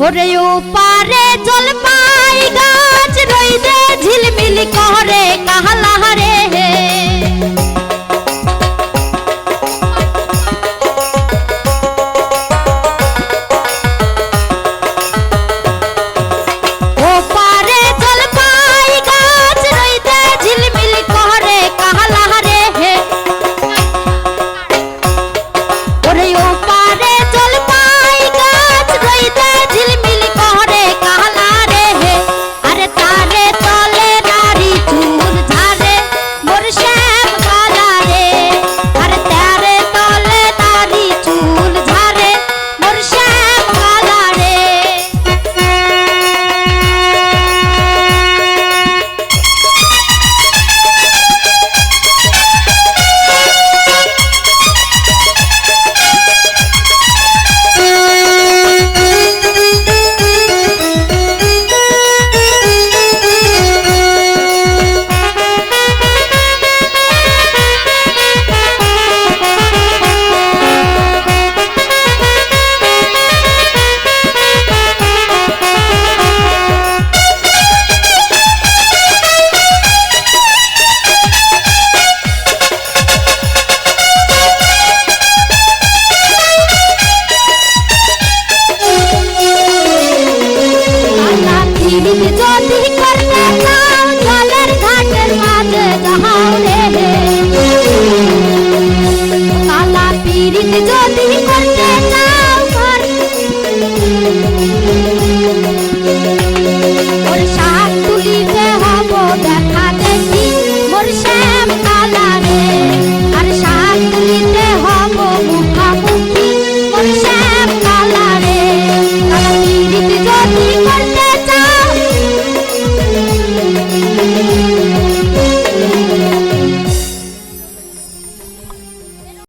ওরে ও পারে জলপাই গাছ রইদে ঝিলমিল করে কাহলা রে ও পারে জলপাই গাছ রইদে ঝিলমিল করে কাহলা রে ওরে ও পারে জলপাই গাছ রইদে ঝিলমিল করে কাহলা রে আরে তারে তলে নারী চুল ঝারে মোর শ্যাম কালা রে আরে তারে তলে নারী চুল ঝারে মোর শ্যাম কালা রে যদি করতে চাও জলের ঘাটের মাঝে যাও রে কালা পীড়িত যদি করতে চাও ওর শাক তুলিতে হব দেখা দেখি মোর শ্যাম কালা রে আর শাক তুলিতে হব মুখামুখি মোর শ্যাম কালা রে কালা পীড়িত যদি করতে চাও